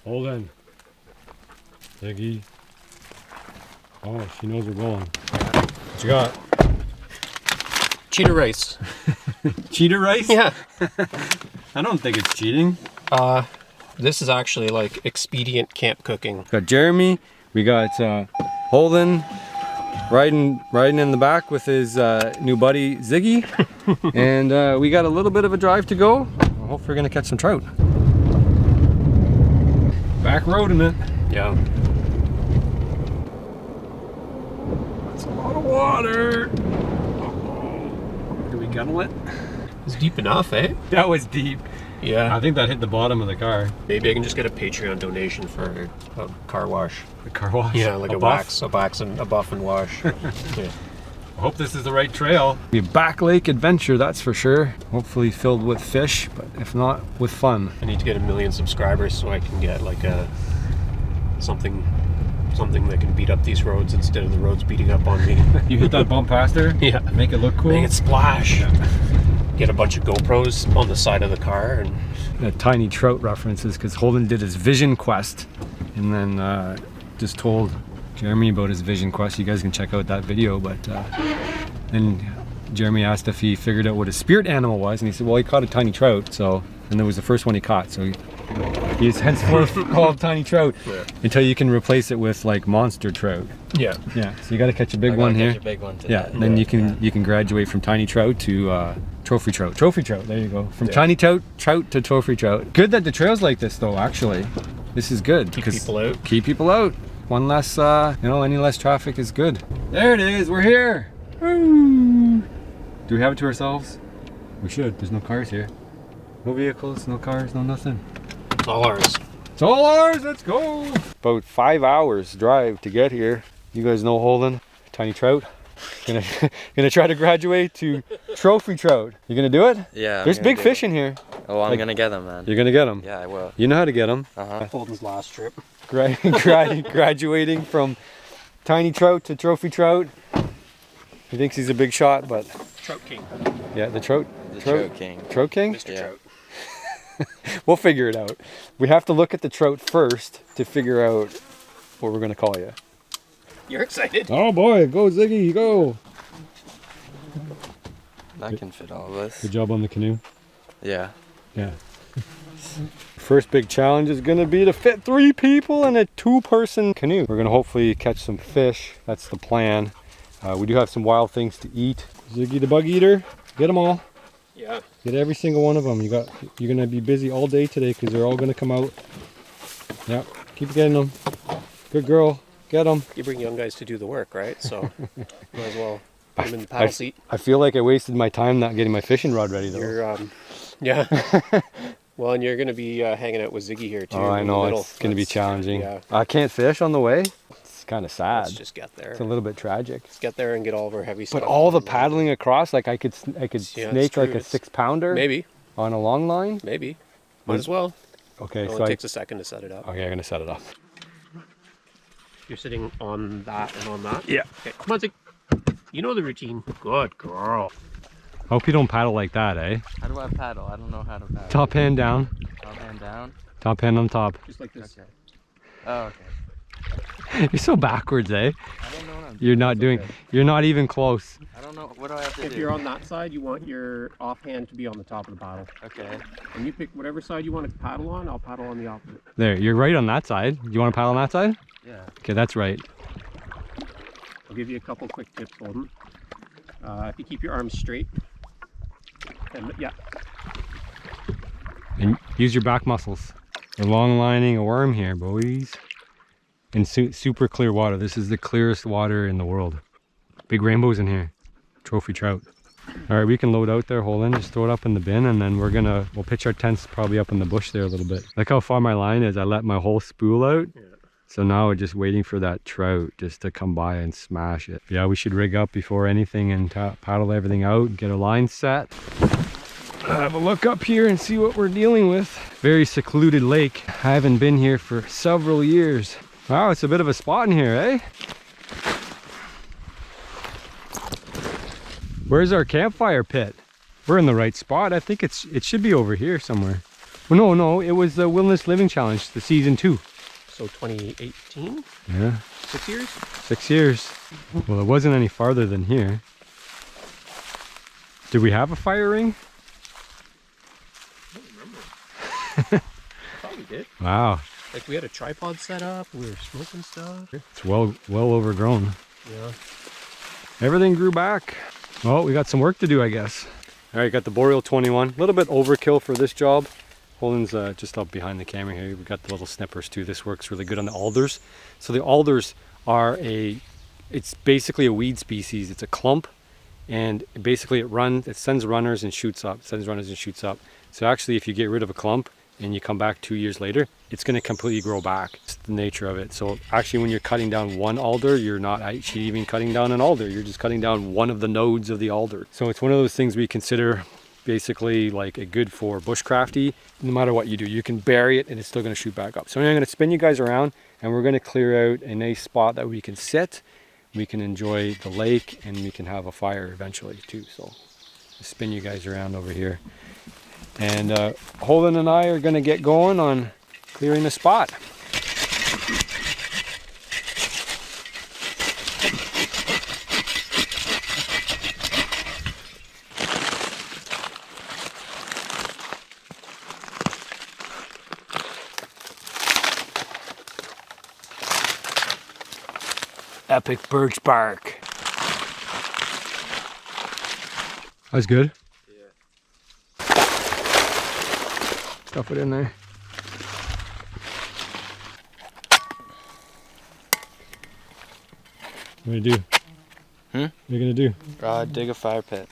Holden. Ziggy. Oh, she knows we're going. What you got? Cheetah rice. Cheetah rice? Yeah. I don't think it's cheating. This is actually like expedient camp cooking. We got Jeremy. We got Holden riding in the back with his new buddy Ziggy. And we got a little bit of a drive to go. Hopefully we're gonna catch some trout. Back roading it. Yeah. That's a lot of water. Do we gunnel it? It's deep enough, eh? That was deep. Yeah. I think that hit the bottom of the car. Maybe I can just get a Patreon donation for a car wash. The car wash? Yeah, like a buff? buff and wash. Yeah. I hope this is the right trail. Be a back lake adventure, that's for sure. Hopefully filled with fish, but if not, with fun. I need to get 1 million subscribers so I can get like a something that can beat up these roads instead of the roads beating up on me. You hit that bump faster? Yeah. Make it look cool? Make it splash. Yeah. Get a bunch of GoPros on the side of the car and Tiny trout references, because Holden did his vision quest and then just told Jeremy about his vision quest. You guys can check out that video, but then Jeremy asked if he figured out what his spirit animal was, and he said, well, he caught a tiny trout, and it was the first one he caught, so he's henceforth called tiny trout, until you can replace it with like monster trout. yeah. So you got to catch a big one here. A big one Yeah, and then you can graduate from tiny trout to trophy trout. Trophy trout, there you go. From tiny trout to trophy trout. Good that the trail's like this though, actually. This is good. Keep people out. Keep people out. One less, any less traffic is good. There it is, we're here. Woo. Do we have it to ourselves? We should, there's no cars here. No vehicles, no cars, no nothing. It's all ours. It's all ours, let's go. About 5 hours drive to get here. You guys know Holden, tiny trout. Gonna try to graduate to trophy trout. You gonna do it? Yeah. There's big fish in here. Oh, I'm gonna get them, man. You're gonna get them? Yeah, I will. You know how to get them. Holden's last trip. Graduating from tiny trout to trophy trout. He thinks he's a big shot, but... Trout king. Yeah, the trout king. Trout king? Mr. Trout. We'll figure it out. We have to look at the trout first to figure out what we're gonna call you. You're excited? Oh boy, go Ziggy, go! That can fit all of us. Good job on the canoe. Yeah. Yeah. First big challenge is gonna be to fit 3 people in a 2-person canoe. We're gonna hopefully catch some fish. That's the plan. We do have some wild things to eat. Ziggy the bug eater, get them all. Yeah. Get every single one of them. You're gonna be busy all day today because they're all gonna come out. Yeah, keep getting them. Good girl, get them. You bring young guys to do the work, right? So might as well put them in the paddle seat. I feel like I wasted my time not getting my fishing rod ready though. You're, yeah. Well, and you're going to be hanging out with Ziggy here too. Oh, I know, it's going to be challenging. Yeah. I can't fish on the way. It's kind of sad. Let's just get there. It's a little bit tragic. Let's get there and get all of our heavy stuff. But all the paddling across, like I could Yeah, snake like true. a 6-pounder. Maybe. On a long line. Maybe. Might as well. Okay, It only takes a second to set it up. Okay, I'm gonna set it up. You're sitting on that and on that? Yeah. Okay, come on, Zig. You know the routine. Good girl. Hope you don't paddle like that, eh? How do I paddle? I don't know how to paddle. Top hand down. Top hand down? Top hand on top. Just like this. Okay. Oh, okay. You're so backwards, eh? I don't know what I'm doing. You're not It's doing, okay. you're not even close. I don't know. What do I have to If do? you're on that side, you want your offhand to be on the top of the paddle. Okay. And you pick whatever side you want to paddle on, I'll paddle on the opposite. There, you're right on that side. You want to paddle on that side? Yeah. Okay, that's right. I'll give you a couple quick tips, Holden. If you keep your arms straight, and yeah, And use your back muscles. We're long lining a worm here, boys. In super clear water. This is the clearest water in the world. Big rainbows in here. Trophy trout. All right, we can load out there, Holden. Just throw it up in the bin, and then we'll pitch our tents probably up in the bush there a little bit. Look how far my line is. I let my whole spool out. Yeah. So now we're just waiting for that trout just to come by and smash it. Yeah, we should rig up before anything and paddle everything out, get a line set. Have a look up here and see what we're dealing with. Very secluded lake. I haven't been here for several years. Wow, it's a bit of a spot in here, eh? Where's our campfire pit? We're in the right spot. I think it should be over here somewhere. Well, no, it was the Wilderness Living Challenge, the season 2. So 2018? Yeah. 6 years? 6 years. Well, it wasn't any farther than here. Did we have a fire ring? I don't remember. I thought we did. Wow. Like we had a tripod set up, we were smoking stuff. It's well overgrown. Yeah. Everything grew back. Well, we got some work to do, I guess. All right, got the Boreal 21. A little bit overkill for this job. Holden's just up behind the camera here. We got the little snippers too. This works really good on the alders. So the alders are it's basically a weed species. It's a clump, and basically it sends runners and shoots up. So actually, if you get rid of a clump and you come back 2 years later, it's going to completely grow back. It's the nature of it. So actually, when you're cutting down one alder, you're not actually even cutting down an alder. You're just cutting down one of the nodes of the alder. So it's one of those things we consider basically like a good for bushcrafty. No matter what you do, you can bury it and it's still going to shoot back up. So I'm going to spin you guys around, and we're going to clear out a nice spot that we can sit. We can enjoy the lake, and we can have a fire eventually too. So I'll spin you guys around over here. And Holden and I are going to get going on clearing the spot. Epic birch bark. That's good. Yeah. Stuff it in there. What are you gonna do? Hmm? What are you gonna do? Dig a fire pit.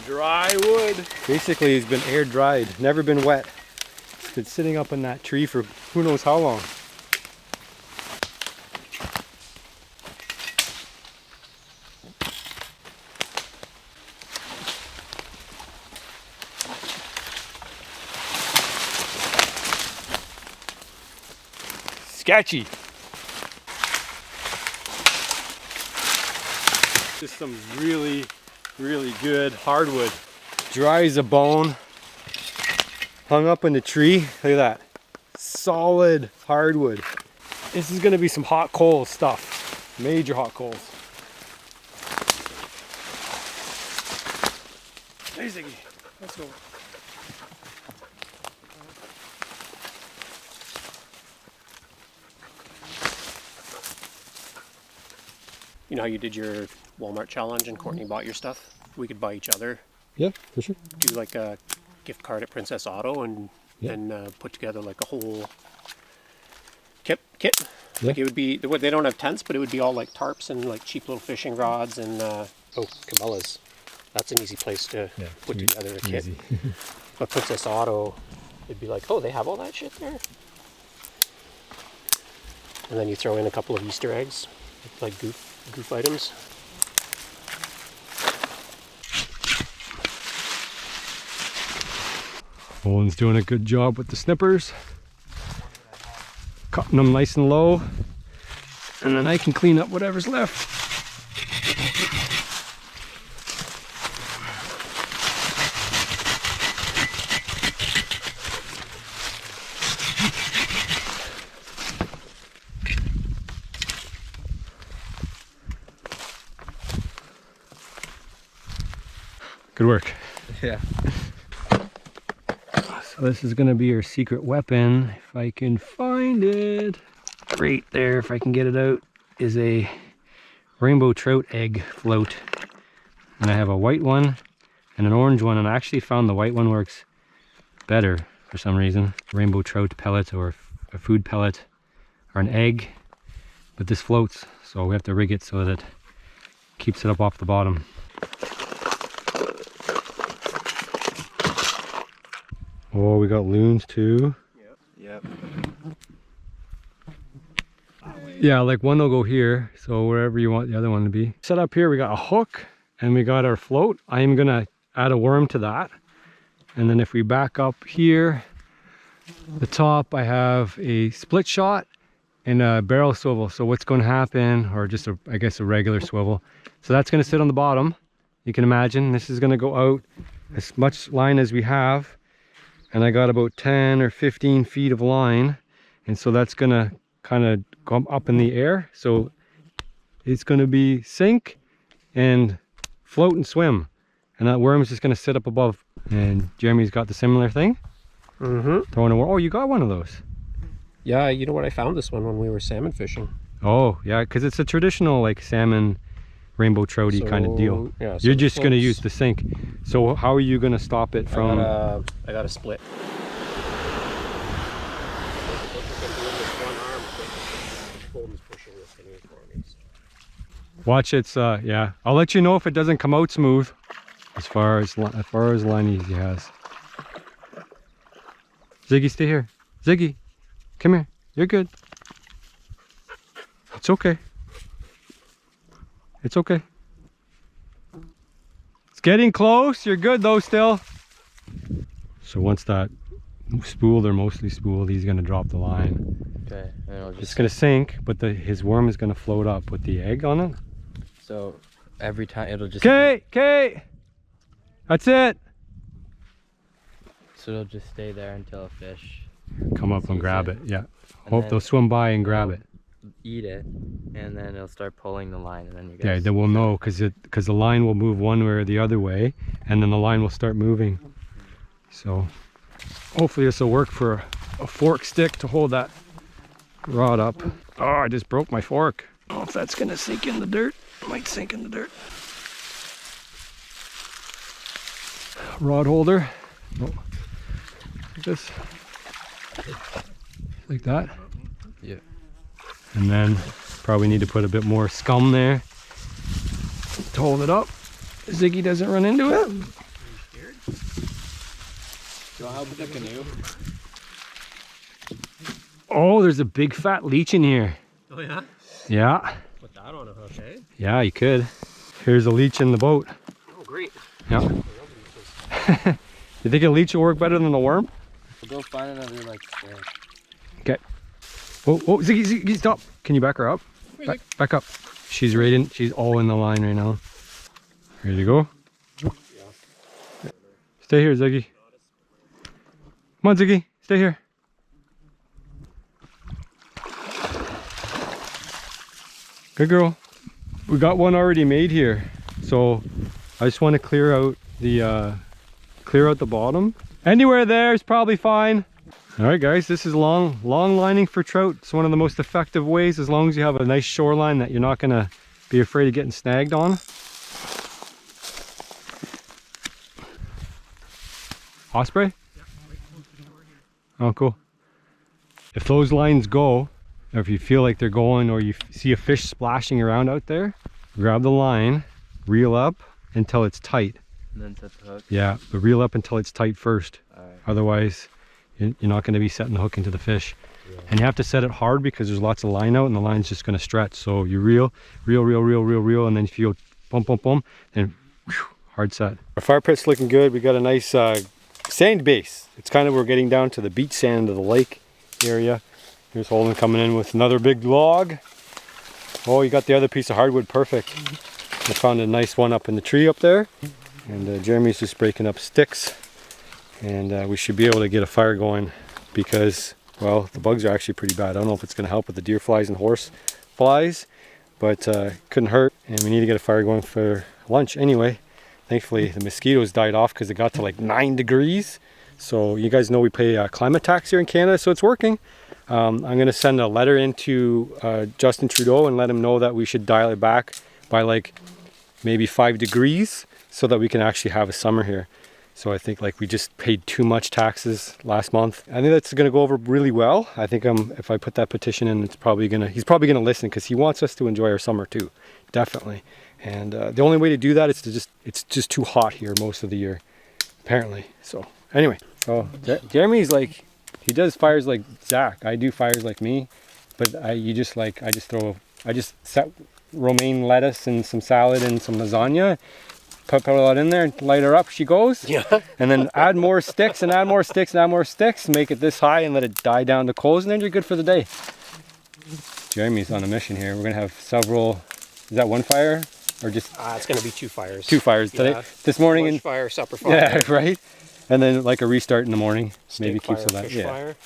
Dry wood. Basically, it's been air dried, never been wet. It's been sitting up in that tree for who knows how long. Sketchy. Just some really good hardwood. Dry as a bone. Hung up in the tree. Look at that. Solid hardwood. This is gonna be some hot coal stuff. Major hot coals. Hey Ziggy, let's go. You know how you did your Walmart challenge and Courtney bought your stuff? We could buy each other. Yeah, for sure. Do like a gift card at Princess Auto and then put together like a whole kit. Yeah. Like it would be, they don't have tents, but it would be all like tarps and like cheap little fishing rods and Cabela's. That's an easy place to put together a kit. But Princess Auto, it'd be like, oh, they have all that shit there? And then you throw in a couple of Easter eggs, like goof items. Holden's doing a good job with the snippers. Cutting them nice and low. And then I can clean up whatever's left. Good work. Yeah. So this is gonna be your secret weapon, if I can find it. Right there, if I can get it out, is a rainbow trout egg float. And I have a white one and an orange one, and I actually found the white one works better for some reason. Rainbow trout pellet or a food pellet or an egg, but this floats, so we have to rig it so that it keeps it up off the bottom. Oh, we got loons too. Yep. Yeah, like one will go here, so wherever you want the other one to be. Set up here, we got a hook and we got our float. I am gonna add a worm to that. And then if we back up here, the top, I have a split shot and a barrel swivel. So what's gonna happen, or just I guess a regular swivel. So that's gonna sit on the bottom. You can imagine this is gonna go out as much line as we have. And I got about 10 or 15 feet of line. And so that's gonna kind of come up in the air. So it's gonna be sink and float and swim. And that worm is just gonna sit up above. And Jeremy's got the similar thing. Mm-hmm. Throwing a worm. Oh, you got one of those. Yeah, you know what? I found this one when we were salmon fishing. Oh, yeah, because it's a traditional like salmon, rainbow trouty kind of deal. Yeah, so you're just going to use the sink. So how are you going to stop it from... I got a split. Watch it's, yeah. I'll let you know if it doesn't come out smooth. As far as line he has. Ziggy, stay here. Ziggy, come here. You're good. It's okay. It's okay. It's getting close. You're good though still. So once that spooled or mostly spooled, he's gonna drop the line. Okay. And it'll just It's gonna sink, but his worm is gonna float up with the egg on it. So every time it'll just. Kate! That's it. So it'll just stay there until a fish Come up and grab it. Yeah. And Hope then they'll swim by and grab it. eat it, and then it'll start pulling the line, and then you guys. Yeah, then we'll know because the line will move one way or the other way, and then the line will start moving. So hopefully this will work for a fork stick to hold that rod up. Oh, I just broke my fork. I don't know if that's gonna sink in the dirt. It might sink in the dirt. Rod holder. Oh. Like this. Like that. Yeah. And then probably need to put a bit more scum there to hold it up. Ziggy doesn't run into it. So how big a canoe? Oh, there's a big fat leech in here. Oh yeah? Yeah. Put that on a hook, eh? Yeah, you could. Here's a leech in the boat. Oh great. Yeah. You think a leech will work better than a worm? We'll go find another like fish. Okay. Oh, Ziggy, Ziggy, stop. Can you back her up? Back up. She's right in. She's all in the line right now. Ready to go? Yeah. Stay here, Ziggy. Come on, Ziggy. Stay here. Good girl. We got one already made here. So I just want to clear out the bottom. Anywhere there is probably fine. All right, guys, this is long lining for trout. It's one of the most effective ways, as long as you have a nice shoreline that you're not gonna be afraid of getting snagged on. Osprey? Oh, cool. If those lines go, or if you feel like they're going, or you see a fish splashing around out there, grab the line, reel up until it's tight. And then set the hook. Yeah, but reel up until it's tight first. Alright. Otherwise, you're not going to be setting the hook into the fish. Yeah. And you have to set it hard because there's lots of line out and the line's just going to stretch. So you reel, and then if you go boom, boom, boom, then whew, hard set. Our fire pit's looking good. We got a nice sand base. It's kind of, we're getting down to the beach sand of the lake area. Here's Holden coming in with another big log. Oh, you got the other piece of hardwood, perfect. I found a nice one up in the tree up there. And Jeremy's just breaking up sticks. And we should be able to get a fire going because, well, the bugs are actually pretty bad. I don't know if it's going to help with the deer flies and horse flies, but couldn't hurt. And we need to get a fire going for lunch anyway. Thankfully, the mosquitoes died off because it got to like 9 degrees. So you guys know we pay climate tax here in Canada, so it's working. I'm going to send a letter into Justin Trudeau and let him know that we should dial it back by like maybe 5 degrees so that we can actually have a summer here. So I think like we just paid too much taxes last month. I think that's gonna go over really well. I think if I put that petition in, he's probably gonna listen because he wants us to enjoy our summer too, definitely. And the only way to do that is it's just too hot here most of the year, apparently. So anyway, so Jeremy's like, he does fires like Zach. I do fires like me, but I just set romaine lettuce and some salad and some lasagna. Put a lot in there and light her up, she goes. Yeah. And then add more sticks and add more sticks and add more sticks, make it this high and let it die down to coals, and then you're good for the day. Jeremy's on a mission here. We're gonna have several, is that one fire? or just It's going to be 2 fires. 2 fires today? Yeah. This morning Lunch and fire, supper fire. yeah, right. And then like a restart in the morning. Steak Maybe keeps fire, it that. fish Yeah. fire.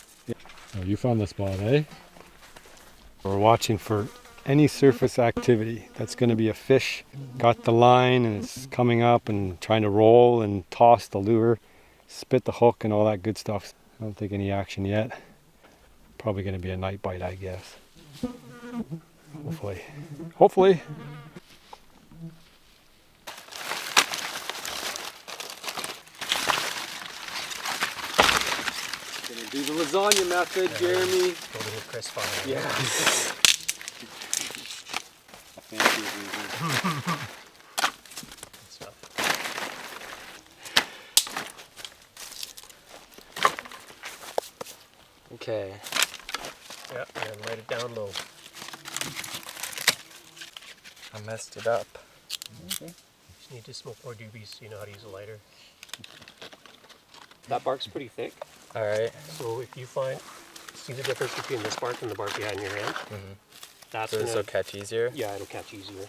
Oh, you found the spot, eh? We're watching for any surface activity. That's going to be a fish. Got the line and it's coming up and trying to roll and toss the lure, spit the hook and all that good stuff. I don't think any action yet. Probably going to be a night bite, I guess. Hopefully. Hopefully. Gonna do the lasagna method, Jeremy. Go to the crisp fire. Yes. Okay. Yeah, and light it down low. I messed it up. Just need to smoke more doobies so you know how to use a lighter. That bark's pretty thick. Alright. So if you see the difference between this bark and the bark you had in your hand? That's So gonna, this will catch easier? yeah, it'll catch easier.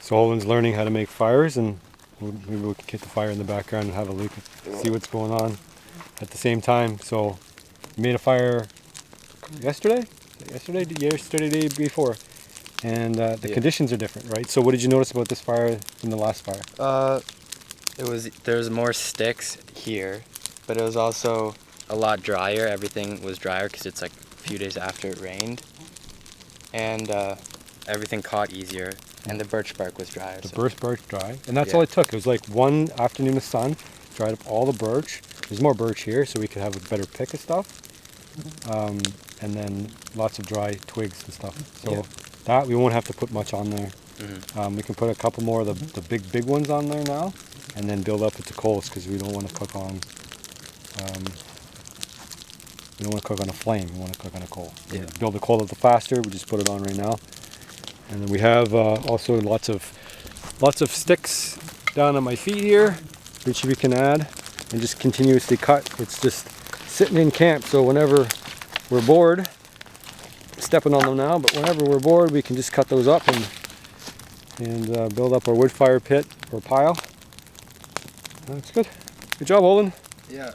So Holden's learning how to make fires, and maybe we can get the fire in the background and have a look and see what's going on at the same time. So we made a fire yesterday, day before, and the conditions are different, right? So what did you notice about this fire than the last fire? There was more sticks here, but it was also a lot drier. Everything was drier because it's like a few days after it rained, and everything caught easier. And the birch bark was drier. The birch bark dry, and that's all it took. It was like one afternoon of sun, dried up all the birch. There's more birch here, so we could have a better pick of stuff, and then lots of dry twigs and stuff. So that we won't have to put much on there. We can put a couple more of the big ones on there now, and then build up into coals because we don't want to cook on. We don't want to cook on a flame. We want to cook on a coal. Yeah. Build the coal a little faster. We just put it on right now. And then we have also lots of sticks down on my feet here, which we can add and just continuously cut. It's just sitting in camp, so whenever we're bored, stepping on them now, but whenever we're bored, we can just cut those up and build up our wood fire pit or pile. That's good. Good job, Holden. Yeah.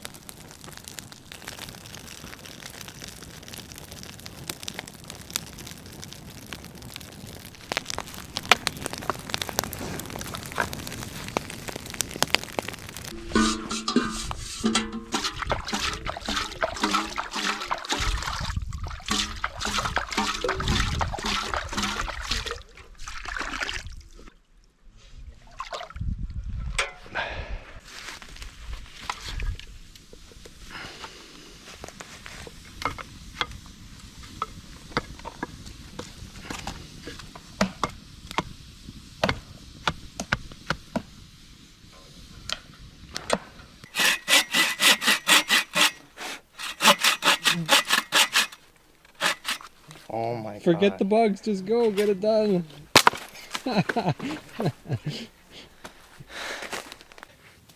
Oh my god. Forget the bugs, just go, get it done.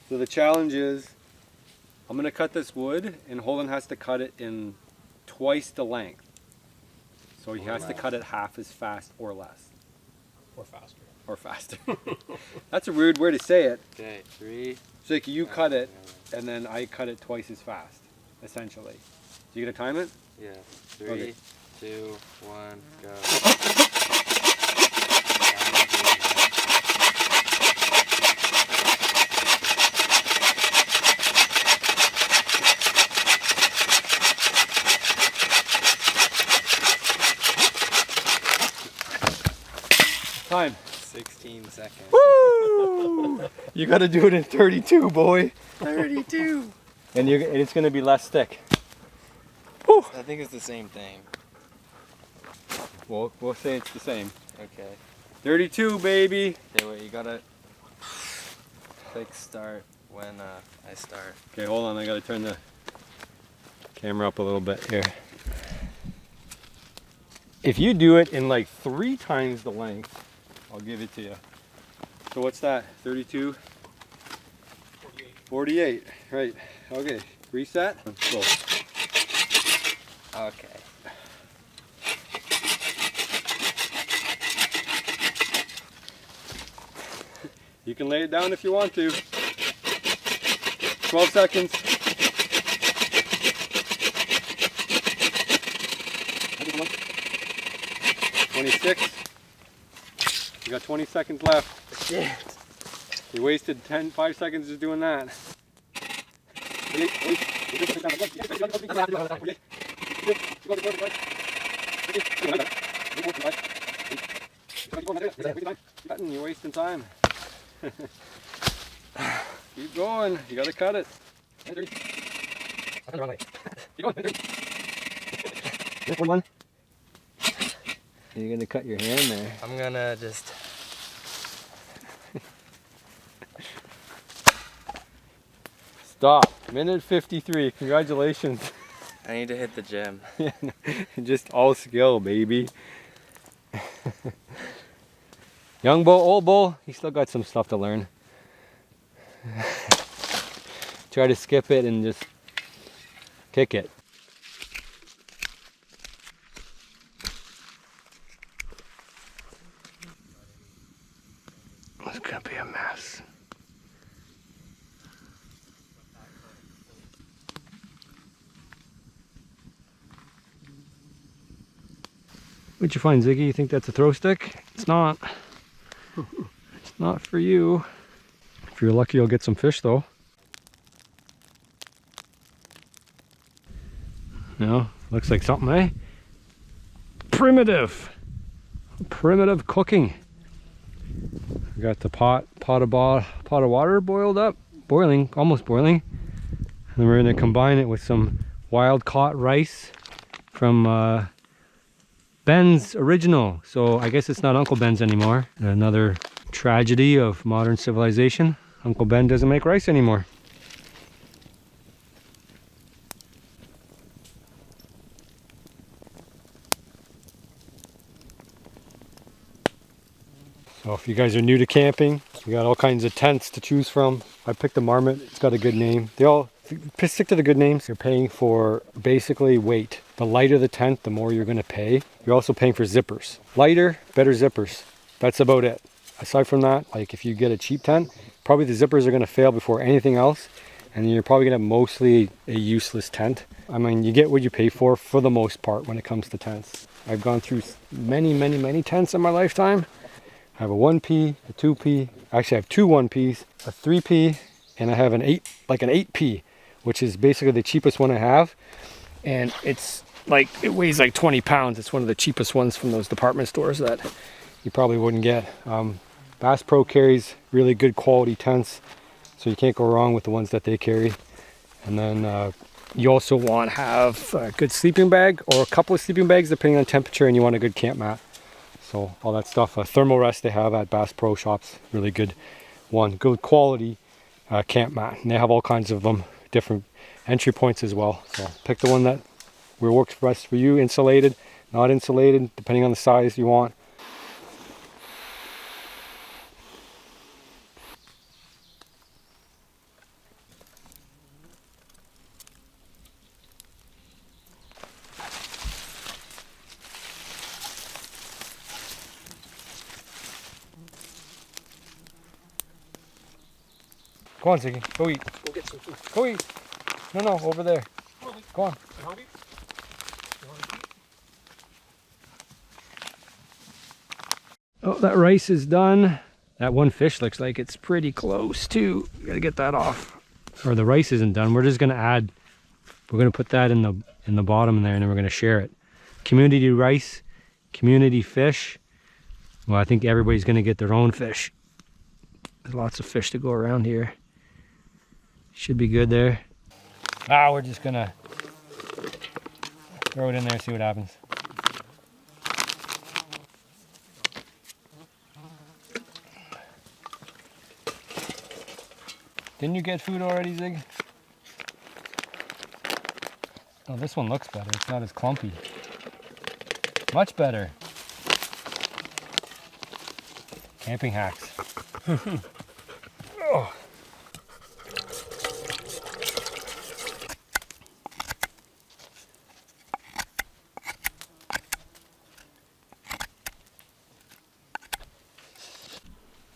So the challenge is, I'm gonna cut this wood and Holden has to cut it in twice the length. So he has to cut it half as fast or less. Or faster. Or faster. That's a weird way to say it. Okay, 3. So like you cut it and then I cut it twice as fast, essentially. So you gonna time it? Yeah. 3, Okay. 2, 1, go. Time. 16 seconds. Woo! You gotta do it in 32, boy. 32! And it's gonna be less thick. I think it's the same thing. We'll say it's the same. Okay. 32, baby. Okay, wait, you gotta click start when I start. Okay, hold on. I gotta turn the camera up a little bit here. If you do it in like 3 times the length, I'll give it to you. So what's that? 32? 48. Right. Okay. Reset. Go. Okay. You can lay it down if you want to. 12 seconds. $26. You got 20 seconds left. Shit. You wasted 5 seconds just doing that. You're wasting time. Keep going. You gotta cut it. You're gonna cut your hand there. I'm gonna just... Stop. Minute 53. Congratulations. I need to hit the gym. Just all skill, baby. Young bull, old bull, he still got some stuff to learn. Try to skip it and just kick it. It's gonna be a mess. What'd you find, Ziggy? You think that's a throw stick? It's not. It's not for you. If you're lucky, you'll get some fish, though. No, looks like something, eh? Primitive. Primitive cooking. We got the pot of water boiled up, almost boiling. And then we're gonna combine it with some wild caught rice from Ben's original. So I guess it's not Uncle Ben's anymore. Another tragedy of modern civilization. Uncle Ben doesn't make rice anymore. So if you guys are new to camping, we got all kinds of tents to choose from. I picked the Marmot. It's got a good name. They all stick to the good names. You're paying for basically weight. The lighter the tent, the more you're going to pay. You're also paying for zippers. Lighter, better zippers. That's about it. Aside from that, like if you get a cheap tent, probably the zippers are going to fail before anything else. And you're probably going to have mostly a useless tent. I mean, you get what you pay for the most part when it comes to tents. I've gone through many tents in my lifetime. I have a 1P, a 2P. Actually, I have 2 1Ps, a 3P, and I have an 8P, which is basically the cheapest one I have. And it's like, it weighs like 20 pounds. It's one of the cheapest ones from those department stores that you probably wouldn't get. Bass Pro carries really good quality tents, so you can't go wrong with the ones that they carry. And then you also want to have a good sleeping bag or a couple of sleeping bags depending on temperature, and you want a good camp mat. So all that stuff, thermal rest they have at Bass Pro Shops, really good one, good quality camp mat. And they have all kinds of them, different entry points as well. So pick the one that works best for you, insulated, not insulated, depending on the size you want. Go on, Ziggy. Go eat. Go get some food. Go eat. No, over there. Go on. You hungry? Oh, that rice is done. That one fish looks like it's pretty close too. We gotta get that off. Or the rice isn't done. We're just gonna add. We're gonna put that in the bottom there, and then we're gonna share it. Community rice, community fish. Well, I think everybody's gonna get their own fish. There's lots of fish to go around here. Should be good there. We're just gonna throw it in there and see what happens. Didn't you get food already, Zig? Oh, this one looks better. It's not as clumpy. Much better. Camping hacks. Oh.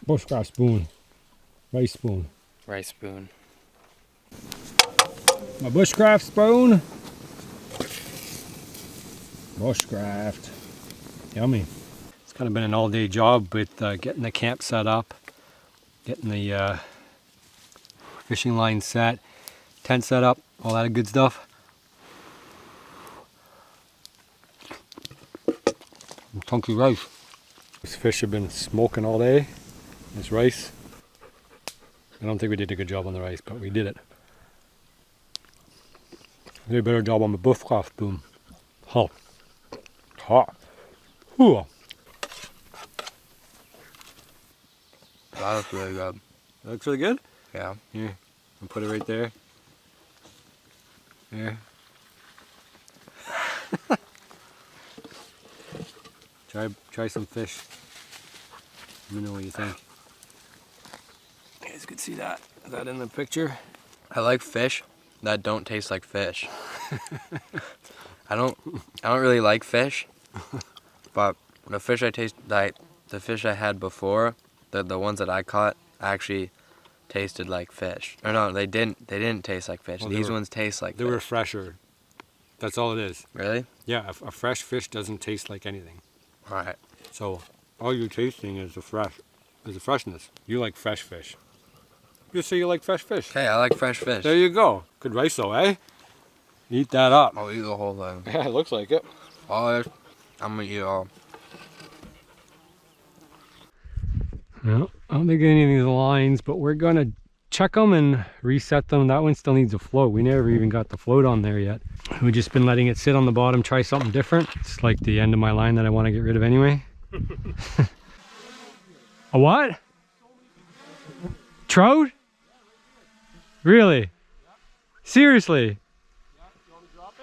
Bushcraft spoon. Rice spoon. Rice spoon. My bushcraft spoon. Bushcraft. Yummy. It's kind of been an all-day job with getting the camp set up, getting the fishing line set, tent set up, all that good stuff. And chunky rice. This fish have been smoking all day. This rice. I don't think we did a good job on the rice, but we did it. We did a better job on the bushcraft spoon. Huh. Hot. Ooh. That looks really good. That looks really good? Yeah. Here, I'll put it right there. There. Try some fish. Let me know what you think. You guys could see that. Is that in the picture? I like fish that don't taste like fish. I don't really like fish, but the fish the fish I had before, the ones that I caught actually tasted like fish. Or no, they didn't taste like fish. Well, These ones taste like They fish. were fresher. That's all it is. Really? Yeah, a fresh fish doesn't taste like anything. Alright. So all you're tasting is the freshness. You like fresh fish. Just say you like fresh fish. Okay, I like fresh fish. There you go. Good rice though, eh? Eat that up. I'll eat the whole thing. Yeah, it looks like it. I'm gonna eat it all. No, I don't think any of these lines, but we're gonna check them and reset them. That one still needs a float. We never even got the float on there yet. We've just been letting it sit on the bottom, try something different. It's like the end of my line that I want to get rid of anyway. A what? Trout? Really? Seriously?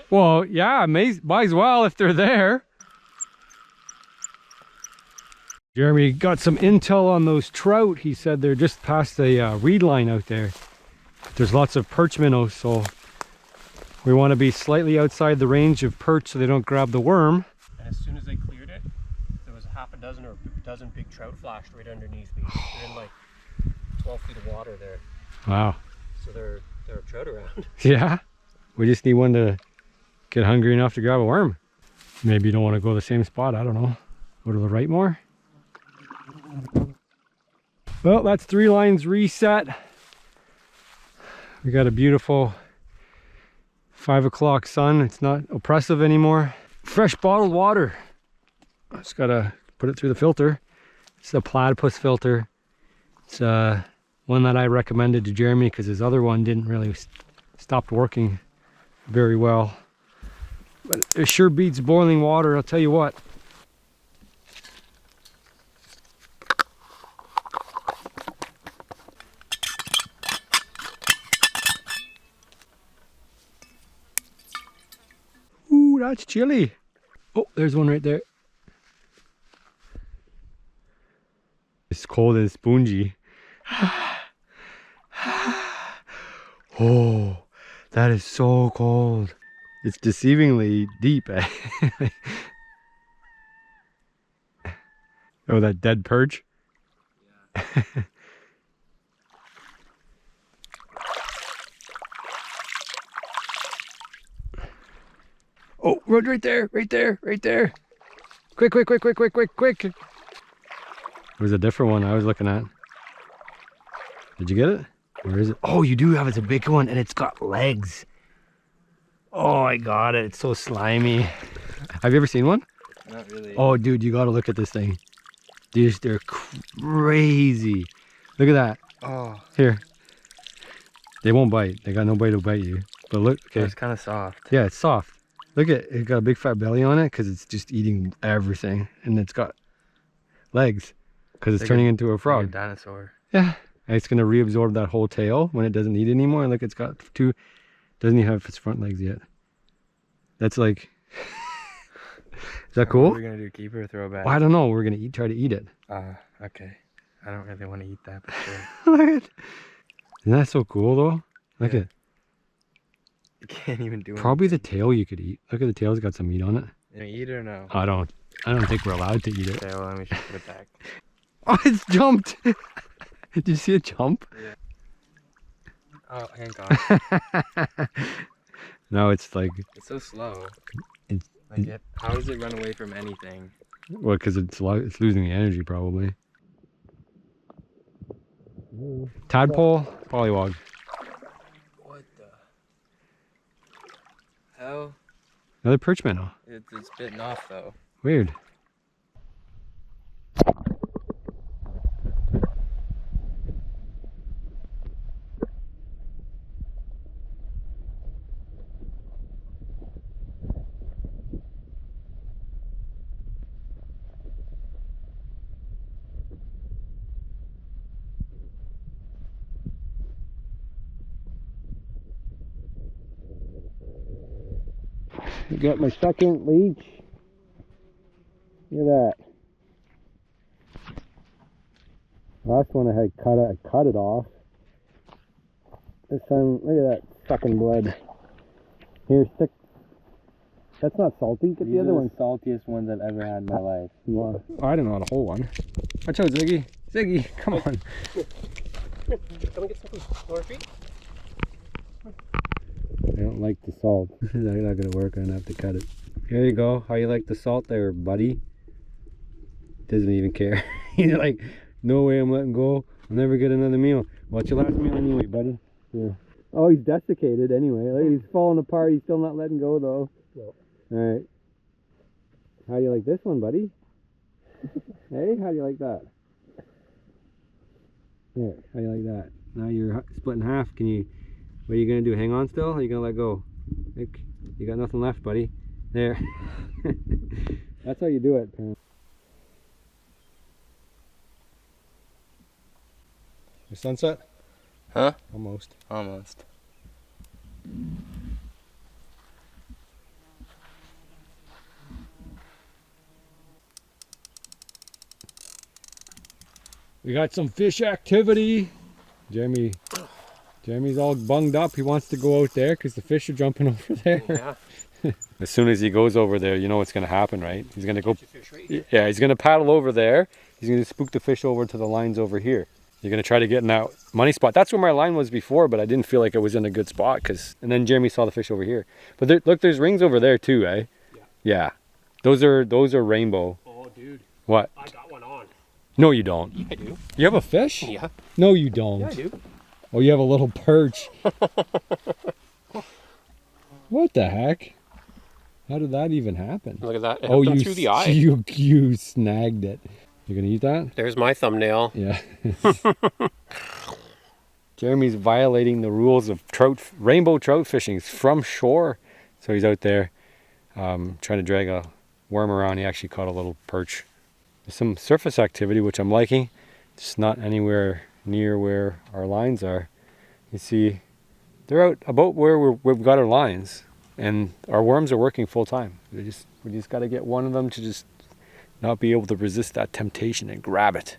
Well, yeah, might as well if they're there. Jeremy got some intel on those trout. He said they're just past the reed line out there. There's lots of perch minnows, so we want to be slightly outside the range of perch so they don't grab the worm. And as soon as they cleared it, there was a half a dozen or a dozen big trout flashed right underneath me. They're in like 12 feet of water there. Wow. So there are trout around. Yeah. We just need one to get hungry enough to grab a worm. Maybe you don't want to go to the same spot. I don't know. Go to the right more. Well, that's 3 lines reset. We got a beautiful 5 o'clock sun. It's not oppressive anymore. Fresh bottled water. I just gotta put it through the filter. It's a platypus filter. It's one that I recommended to Jeremy because his other one didn't really stop working very well. But it sure beats boiling water, I'll tell you what. Ooh, that's chilly. Oh, there's one right there. It's cold and spongy. Oh, that is so cold. It's deceivingly deep. Eh? Oh, that dead perch. Yeah. Oh, road right there, right there, right there. Quick, quick, quick, quick, quick, quick, quick. There's a different one I was looking at. Did you get it? Where is it? Oh, you do have it. It's a big one and it's got legs. Oh, I got it. It's so slimy. Have you ever seen one? Not really. Oh, dude, you got to look at this thing. These, they're crazy. Look at that. Oh. Here. They won't bite. They got no bite to bite you. But look, okay. It's kind of soft. Yeah, it's soft. Look at it. It's got a big fat belly on it because it's just eating everything. And it's got legs because it's turning into a frog. Like a dinosaur. Yeah. And it's gonna reabsorb that whole tail when it doesn't need it anymore. Look, it's got two, doesn't even have its front legs yet. That's like, is that cool? What are we gonna do, keep it or throw it back? Well, I don't know, we're gonna try to eat it. Okay. I don't really want to eat that, but sure. Look at, isn't that so cool though? Look Yeah. at, You can't even do probably the anything. tail you could eat. Look at the tail's got some meat on it. You gonna eat it or no? I don't think we're allowed to eat it. Okay, well then we should put it back. Oh, it's jumped. Did you see it jump? Yeah. Oh, hang on. No, it's like, It's so slow. It's- How does it run away from anything? well, because it's losing the energy probably. Tadpole, pollywog. What the hell? Another perch minnow. It's bitten off though. Weird. I got my second leech. Look at that. Last one I had cut it off. This time, look at that sucking blood. Here, stick. That's not salty. Get the other one. Saltiest ones I've ever had in my life. You want? Oh, I don't know how to hold one. Watch out, Ziggy. Ziggy, come on. Come and get some food. More feet? I don't like the salt. That's not gonna work. I'm gonna have to cut it. Here you go. How you like the salt there, buddy? Doesn't even care. He's like, no way I'm letting go. I'll never get another meal. What's your last meal anyway, buddy? Here. Oh, he's desiccated anyway. Look, he's falling apart. He's still not letting go though. No. Alright. How do you like this one, buddy? Hey, how do you like that? Here, how do you like that? Now you're split in half. Can you, what are you gonna do? Hang on still? Or are you gonna let go? Look, you got nothing left, buddy. There. That's how you do it, parents. Your sunset? Huh? Almost. Almost. We got some fish activity. Jeremy's all bunged up. He wants to go out there because the fish are jumping over there. Yeah. As soon as he goes over there, you know what's going to happen, right? He's going to go. Catch a fish right? Yeah, he's going to paddle over there. He's going to spook the fish over to the lines over here. You're going to try to get in that money spot. That's where my line was before, but I didn't feel like it was in a good spot. And then Jeremy saw the fish over here. But there, look, there's rings over there too, eh? Yeah. Yeah. Those are rainbow. Oh, dude. What? I got one on. No, you don't. Yeah, I do. You have a fish? Yeah. No, you don't. Yeah, I do. Oh, you have a little perch. What the heck? How did that even happen? Look at that. It Oh, hooked him you through the eye. you snagged it. You're gonna eat that? There's my thumbnail. Yeah. Jeremy's violating the rules of rainbow trout fishing from shore. So he's out there trying to drag a worm around. He actually caught a little perch. There's some surface activity, which I'm liking. Just not anywhere near where our lines are. You see, they're out about where we've got our lines, and our worms are working full time. We just got to get one of them to just not be able to resist that temptation and grab it.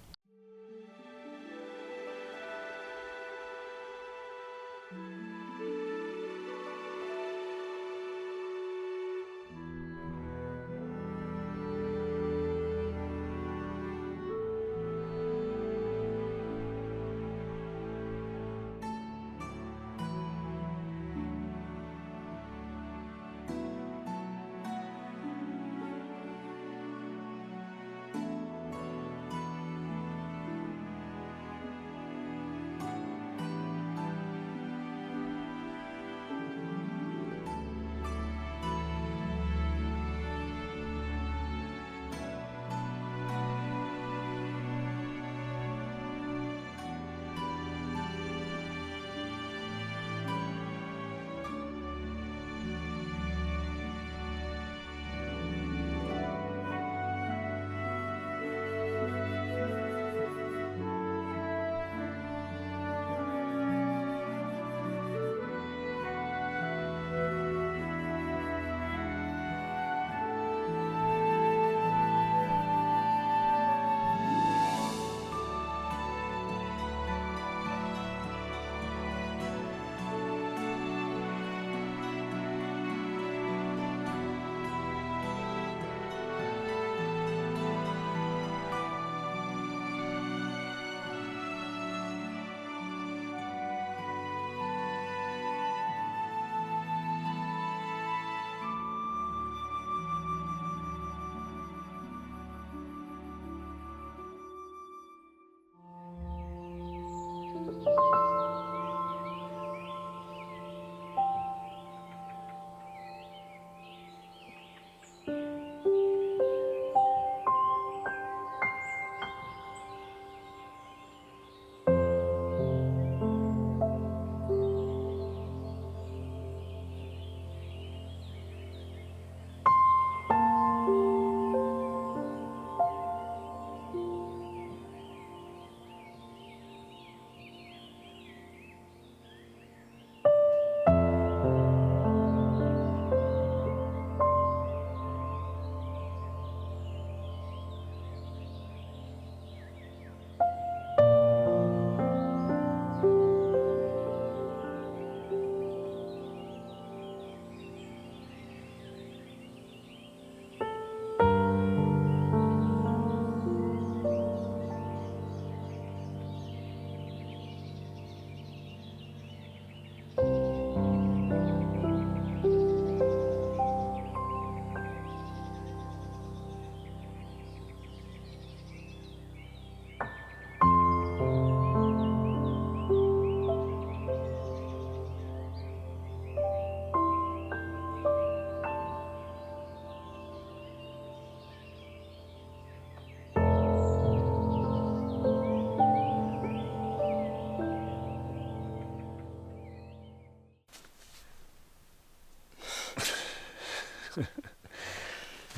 All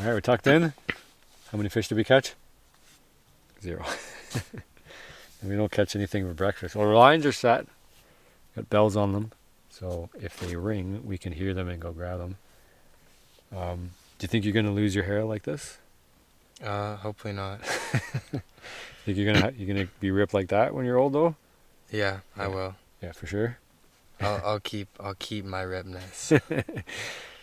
right, we're tucked in. How many fish did we catch? 0. And we don't catch anything for breakfast. Well, our lines are set. Got bells on them. So if they ring, we can hear them and go grab them. Do you think you're going to lose your hair like this? Hopefully not. Think you're gonna be ripped like that when you're old though? Yeah, I will. Yeah, for sure. I'll keep my ripness.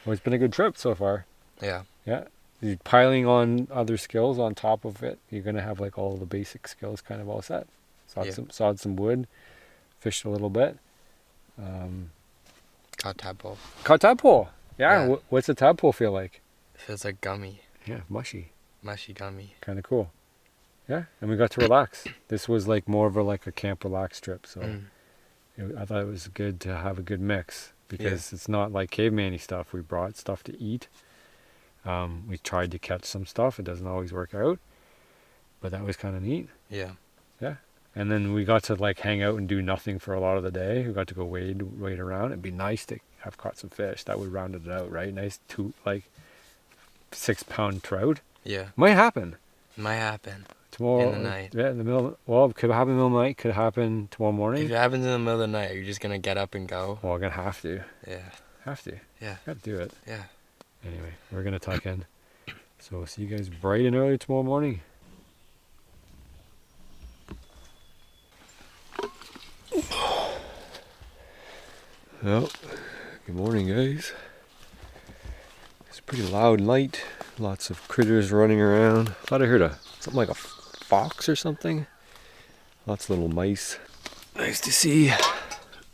Well, it's been a good trip so far. Yeah. Yeah. You're piling on other skills on top of it. You're gonna have like all the basic skills kind of all set. Sawed some wood, fished a little bit. Caught tadpole. Caught tadpole. Yeah. Yeah. What's a tadpole feel like? Feels like gummy. Yeah, mushy. Mushy gummy. Kind of cool. Yeah, and we got to relax. This was like more of a camp relax trip. So I thought it was good to have a good mix because it's not like caveman-y stuff. We brought stuff to eat. We tried to catch some stuff. It doesn't always work out, but that was kind of neat. Yeah. Yeah. And then we got to like hang out and do nothing for a lot of the day. We got to go wade around. It'd be nice to have caught some fish. That would round it out, right? Nice 6-pound trout. Yeah. Might happen. Might happen. Tomorrow. In the night. Yeah, in the middle. Well, it could happen in the middle of the night. Could happen tomorrow morning. If it happens in the middle of the night, are you just gonna get up and go? Well, I'm gonna have to. Yeah. Have to. Yeah. Gotta do it. Yeah. Anyway, we're gonna tuck in. So we'll see you guys bright and early tomorrow morning. Well, good morning, guys. It's a pretty loud night. Lots of critters running around. Thought I heard something like a fox or something. Lots of little mice. Nice to see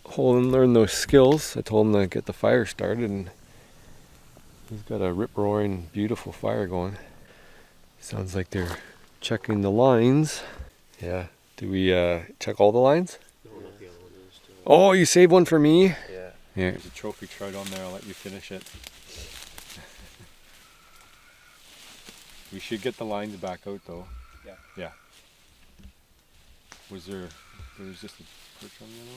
Holden learn those skills. I told him to get the fire started, and he's got a rip-roaring, beautiful fire going. Sounds like they're checking the lines. Yeah. Do we check all the lines? No, not the other one. Oh, you saved one for me? Yeah. Yeah. There's a trophy trout on there. I'll let you finish it. We should get the lines back out though. Yeah. Yeah. There was just a perch on the other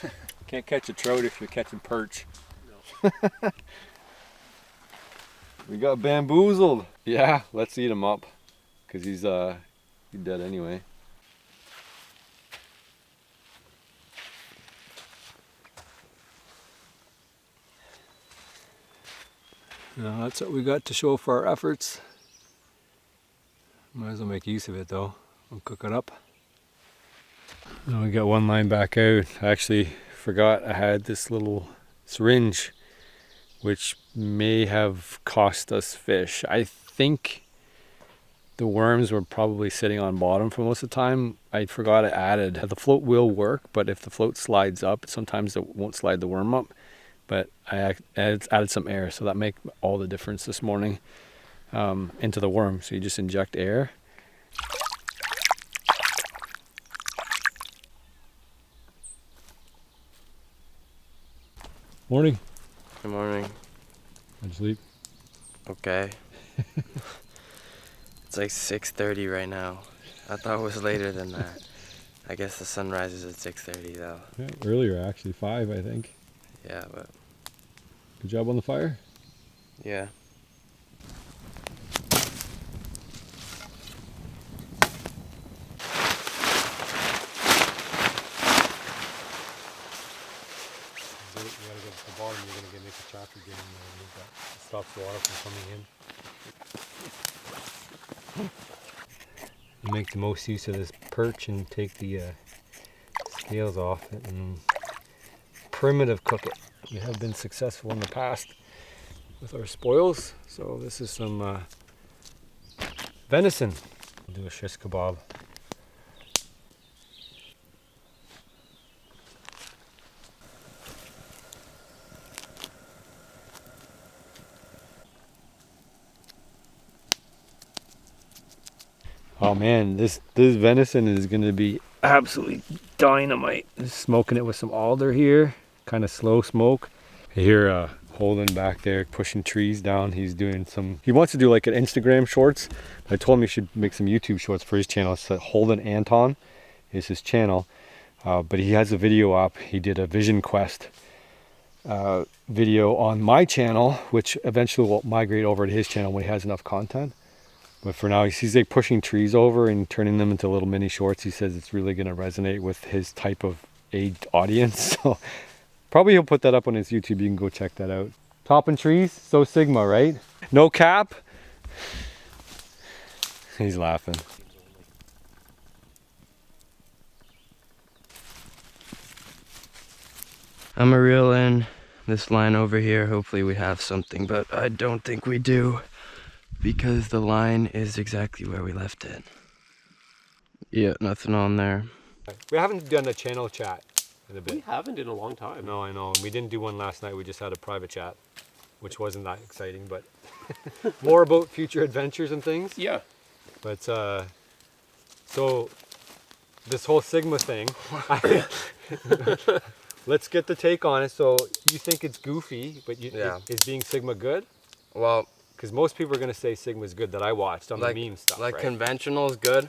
one? Can't catch a trout if you're catching perch. No. We got bamboozled. Yeah, let's eat him up. Cause he's dead anyway. Now that's what we got to show for our efforts. Might as well make use of it though. We'll cook it up. Now we got one line back out. I actually forgot I had this little syringe, which may have cost us fish. I think the worms were probably sitting on bottom for most of the time. I forgot I added. The float will work, but if the float slides up, sometimes it won't slide the worm up. But I added some air, so that made all the difference this morning into the worm. So you just inject air. Morning. Good morning. How'd you sleep? Okay. It's like 6:30 right now. I thought it was later than that. I guess the sun rises at 6:30 though. Yeah, earlier actually, 5 I think. Yeah, but Good job on the fire. yeah. You gotta get to the bottom, you're gonna make a chapter again, and that stops the water from coming in. You make the most use of this perch and take the scales off it and primitive cook it. We have been successful in the past with our spoils, so this is some venison. We'll do a shish kebab. Oh man, this venison is gonna be absolutely dynamite. Smoking it with some alder here, kind of slow smoke. I hear Holden back there pushing trees down. He wants to do like an Instagram shorts. I told him he should make some YouTube shorts for his channel. It's Holden Anton is his channel. But he has a video up. He did a Vision Quest video on my channel, which eventually will migrate over to his channel when he has enough content. But for now, he's like pushing trees over and turning them into little mini shorts. He says it's really going to resonate with his type of age audience. So probably he'll put that up on his YouTube. You can go check that out. Topping trees, so Sigma, right? No cap. He's laughing. I'm gonna reel in this line over here. Hopefully we have something, but I don't think we do because the line is exactly where we left it. Yeah, nothing on there. We haven't done a channel chat in a We bit. haven't in a long time. No, I know. We didn't do one last night. We just had a private chat, which wasn't that exciting, but more about future adventures and things. Yeah. But so this whole Sigma thing, let's get the take on it. So you think it's goofy, but Yeah. is being Sigma good? Well, Because most people are going to say Sigma's good that I watched on the meme stuff, like right? conventional is good,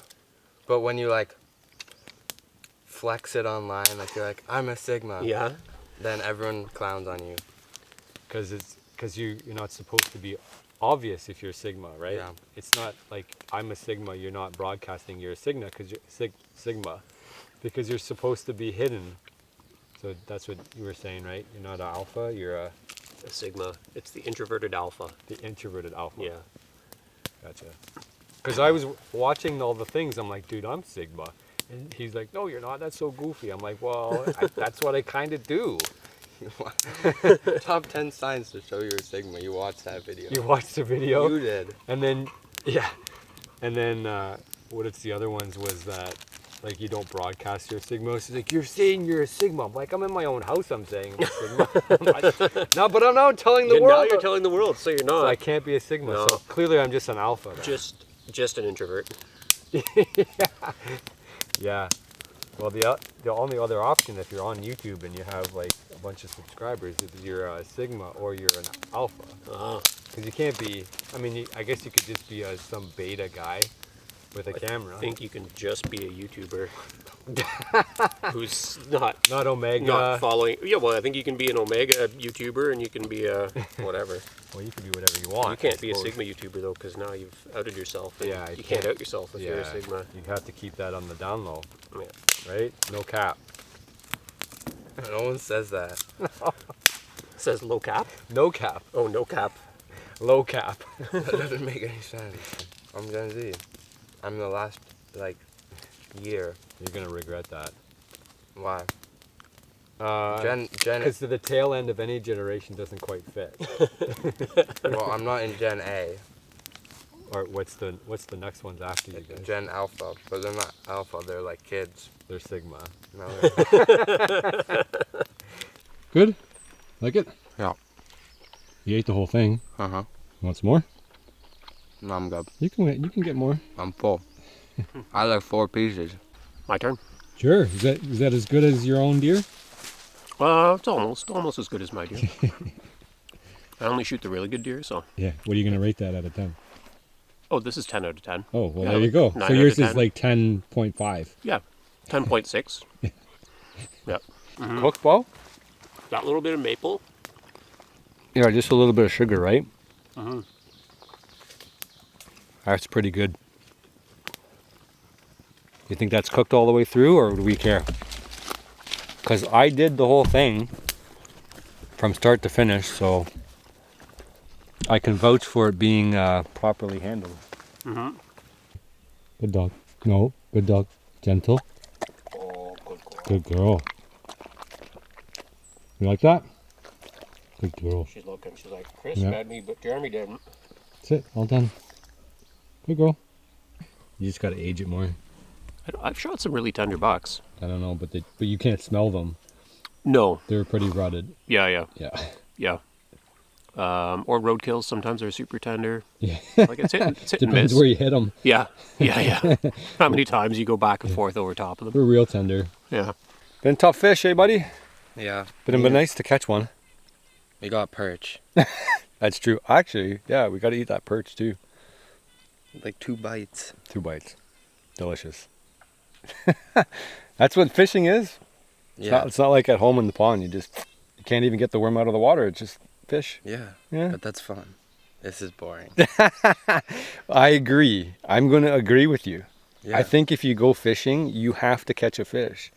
but when you like flex it online, like you're like, I'm a Sigma, Yeah. then everyone clowns on you. Because you're not supposed to be obvious if you're Sigma, right? Yeah. It's not like I'm a Sigma, you're not broadcasting you're a Sigma because you're Sigma, because you're supposed to be hidden. So that's what you were saying, right? You're not an alpha, you're a Sigma. It's the introverted alpha. the introverted alpha. Yeah. Gotcha. Because I was watching all the things, I'm like, dude, I'm Sigma. And he's like, no, you're not. That's so goofy. I'm like, well, that's what I kind of do. Top 10 signs to show you're a Sigma. You watched that video. You watched the video? You did. And then, yeah. And then, what it's the other ones was that, like, you don't broadcast your Sigma. She's like, you're saying you're a Sigma. I'm like, I'm in my own house, I'm saying I'm a Sigma. I'm like, no, but I'm not telling the Yeah, world. now you're telling the world, so you're not. So I can't be a Sigma. No. So clearly I'm just an alpha. Then. Just an introvert. Yeah. Well, the only other option if you're on YouTube and you have like a bunch of subscribers is you're a Sigma or you're an alpha. Ah. Because you can't be. I mean, I guess you could just be some beta guy with a camera. I think you can just be a YouTuber who's not Omega. following. Yeah, well, I think you can be an Omega YouTuber and you can be a whatever. Well, you can be whatever you want. You can't I be a suppose. Sigma YouTuber though, because now you've outed yourself. And Yeah, you can't out yourself if you're Yeah, a Sigma. you have to keep that on the down low, Yeah. right? No cap. No one says that. It says low cap. No cap. Oh, no cap. Low cap. That doesn't make any sense. I'm Gen Z. I'm the last, like, year. You're gonna regret that. Why? Gen. Gen. Because the tail end of any generation doesn't quite fit. Well, I'm not in Gen A. Or what's the next ones after you guys? Gen Alpha, but they're not Alpha. They're like kids. They're Sigma. No, they're Good. Like it? Yeah. You ate the whole thing. Uh-huh. Want some more? No, I'm good. You can get more. I'm full. I like 4 pieces. My turn. Sure. Is that as good as your own deer? It's almost as good as my deer. I only shoot the really good deer, so. Yeah. What are you gonna rate that out of 10? Oh, this is 10 out of 10. Oh, well, Yeah, there you go. 9 So out yours of is 10. like 10.5. Yeah, 10.6. Yep. Hook bow? Got a little bit of maple. Yeah, just a little bit of sugar, right? Mm-hmm. That's pretty good. You think that's cooked all the way through, or do we care? Because I did the whole thing from start to finish, so I can vouch for it being properly handled. Mm-hmm. Good dog. No, good dog. Gentle. Oh, good girl. Good girl. You like that? Good girl. She's looking. She's like, Chris Yeah. fed me, but Jeremy didn't. That's it. All done. Good girl. You just gotta age it more. I've shot some really tender bucks. I don't know, but you can't smell them. No. They're pretty rutted. Yeah. Yeah. Or roadkills. Sometimes they're super tender. Yeah. Like it's hit and Depends miss. where you hit them. Yeah. How many times you go back and forth over top of them? We're real tender. Yeah. Been a tough fish, eh, buddy? Yeah. Been nice to catch one. We got perch. That's true. Actually, yeah, we gotta eat that perch too. Like 2 bites. 2 bites. Delicious. That's what fishing is. It's not like at home in the pond. You can't even get the worm out of the water. It's just fish. Yeah. Yeah. But that's fun. This is boring. I agree. I'm going to agree with you. Yeah. I think if you go fishing, you have to catch a fish.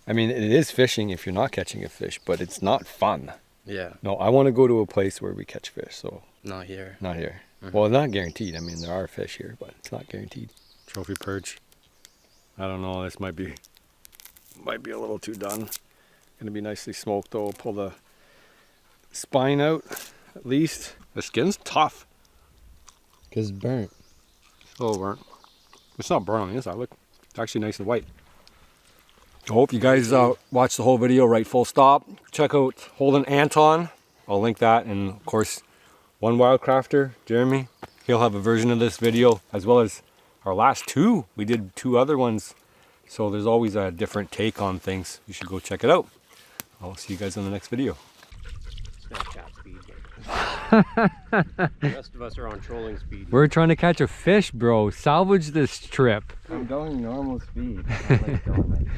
I mean, it is fishing if you're not catching a fish, but it's not fun. Yeah. No, I want to go to a place where we catch fish, so Not here. not here. Mm-hmm. Well, not guaranteed. I mean, there are fish here, but it's not guaranteed. Trophy perch. I don't know. This might be a little too done. Gonna be nicely smoked though. Pull the spine out at least. The skin's tough. Cause burnt. Oh, burnt. It's not burnt on the inside. Look, it's actually nice and white. I hope you guys watch the whole video right full stop. Check out Holden Anton. I'll link that, and of course, one wildcrafter, Jeremy. He'll have a version of this video as well as our last two. We did 2 other ones, so there's always a different take on things. You should go check it out. I'll see you guys in the next video. Snapchat speed. The rest of us are on trolling speed. We're trying to catch a fish, bro. Salvage this trip. I'm going normal speed. Not like going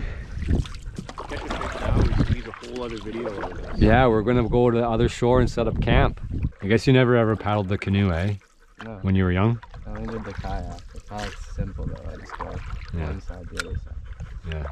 Catch a fish now, we could leave a whole other video over this. Yeah, we're gonna go to the other shore and set up camp. I guess you never ever paddled the canoe, eh? No, When you were young? I only did the kayak. The kayak's simple though. I just go Yeah. one side, the other side. Yeah.